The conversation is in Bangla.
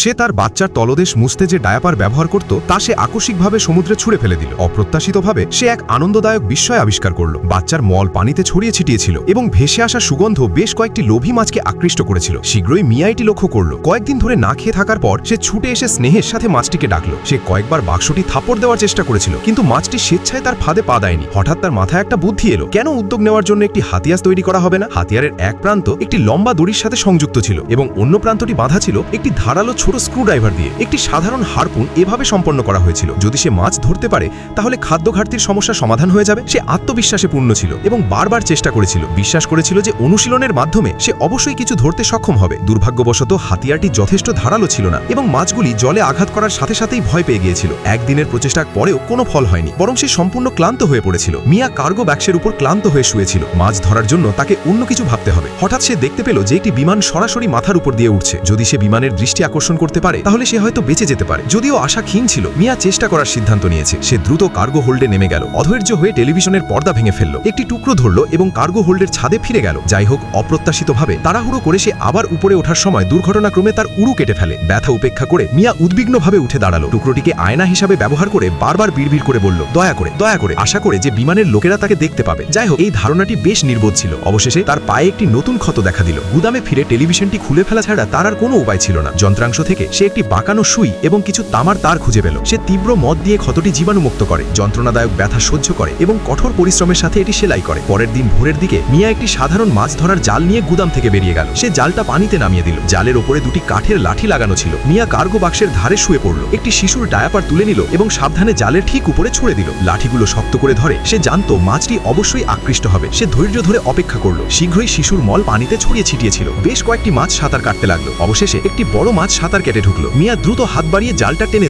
সে তার বাচ্চার তলদেশ মুছতে যে ডায়াপার ব্যবহার করত তা সে আকস্মিকভাবে সমুদ্রে ছুঁড়ে ফেলে দিল। অপ্রত্যাশিতভাবে সে এক আনন্দদায়ক বিস্ময় আবিষ্কার করল। বাচ্চার মল পানিতে ছড়িয়ে ছিটিয়েছিল এবং ভেসে আসা সুগন্ধ বেশ কয়েকটি লোভী মাছকে আকৃষ্ট করেছিল। শীঘ্রই মিয়া এটি লক্ষ্য করল। কয়েকদিন ধরে না খেয়ে থাকার পর সে ছুটে এসে স্নেহের সাথে মাছটিকে ডাকল। সে কয়েকবার বাক্সটি থাপড় দেওয়ার চেষ্টা করেছিল, কিন্তু মাছটি স্বেচ্ছায় তার ফাঁদে পা দেয়নি। হঠাৎ তার মাথায় একটা বুদ্ধি এলো, কেন উদ্যোগ নেওয়ার জন্য একটি হাতিয়ার তৈরি করা হবে না? হাতিয়ারের এক প্রান্ত একটি লম্বা দড়ির সাথে সংযুক্ত ছিল এবং অন্য প্রান্তটি বাঁধা ছিল একটি ধারালো ছোট স্ক্রুড্রাইভার দিয়ে। একটি সাধারণ হারপুন এভাবে সম্পন্ন করা হয়েছিল। যদি সে মাছ ধরতে পারে তাহলে খাদ্য ঘাটতির সমস্যা সমাধান হয়ে যাবে। সে আত্মবিশ্বাসে পূর্ণ ছিল এবং বারবার চেষ্টা করেছিল। বিশ্বাস করেছিল যে অনুশীলনের মাধ্যমে সে অবশ্যই কিছু ধরতে সক্ষম হবে। দুর্ভাগ্যবশত হাতিয়ারটি যথেষ্ট ধারালো ছিল না এবং মাছগুলি জলে আঘাত করার সাথে সাথেই ভয় পেয়ে গিয়েছিল। একদিনের প্রচেষ্টার পরেও কোনো ফল হয়নি, বরং সে সম্পূর্ণ ক্লান্ত হয়ে পড়েছিল। মিয়া কার্গো বাক্সের উপর ক্লান্ত হয়ে শুয়েছিল। মাছ ধরার জন্য তাকে অন্য কিছু ভাবতে হবে। হঠাৎ সে দেখতে পেল যে একটি বিমান সরাসরি মাথার উপর দিয়ে উঠছে। যদি সে বিমানের দৃষ্টি আকর্ষণ করতে পারে তাহলে সে হয়তো বেঁচে যেতে পারে। যদিও আশা ক্ষীণ ছিল, মিয়া চেষ্টা করার সিদ্ধান্ত নিয়েছে। সে দ্রুত কার্গো হোল্ডে নেমে গেল। অধৈর্য হয়ে টেলিভিশনের পর্দা ভেঙে ফেলল, একটি টুকরো ধরল এবং কার্গো হোল্ডের ছাদে ফিরে গেল। যাই হোক, অপ্রত্যাশিতভাবে তাড়াহুড়ো করে সে আবার উপরে ওঠার সময় দুর্ঘটনাক্রমে তার উড়ু কেটে ফেলে। ব্যথা উপেক্ষা করে মিয়া উদ্বিগ্নভাবে উঠে দাঁড়ালো। টুকরোটিকে আয়না হিসাবে ব্যবহার করে বারবার বিড়বিড় করে বলল, দয়া করে, দয়া করে, আশা করে যে বিমানের লোকেরা তাকে দেখতে পাবে। যাই হোক, এই ধারণাটি বেশ নির্বোধ ছিল। অবশেষে তার পায়ে একটি নতুন ক্ষত দেখা দিল। গুদামে ফিরে টেলিভিশনটি খুলে ফেলা ছাড়া তার আর কোনো উপায় ছিল না। যন্ত্রাংশ থেকে সে একটি বাঁকানো সুই এবং কিছু তামার তার খুঁজে পেল। সে তীব্র মদ দিয়ে ক্ষতটি জীবাণুমুক্ত করে, যন্ত্রণাদায়ক ব্যথা সহ্য করে এবং কঠোর পরিশ্রমের সাথে এটি সেলাই করে। পরের দিন ভোরের দিকে মিয়া একটি সাধারণ মাছ ধরার জাল নিয়ে গুদাম থেকে বেরিয়ে গেল। সে জালটা পানিতে নামিয়ে দিল। জালের ওপরে দুটি কাঠের লাঠি লাগানো ছিল। মিয়া কার্গো বাক্সের ধারে শুয়ে পড়ল, একটি শিশুর ডায়াপার তুলে নিল এবং সাবধানে জালের ঠিক উপরে ছুঁড়ে দিল। লাঠিগুলো শক্ত করে ধরে সে জানত মাছটি অবশ্যই আকৃষ্ট হবে। সে ধৈর্য ধরে অপেক্ষা করল। শীঘ্রই শিশুর মল পানিতে ছড়িয়ে ছিটিয়েছিল। বেশ কয়েকটি মাছ সাঁতার কাটতে লাগলো। অবশেষে একটি বড় মাছ সাঁতার কেটে ঢুকলো। মিয়া দ্রুত হাত বাড়িয়ে জালটা টেনে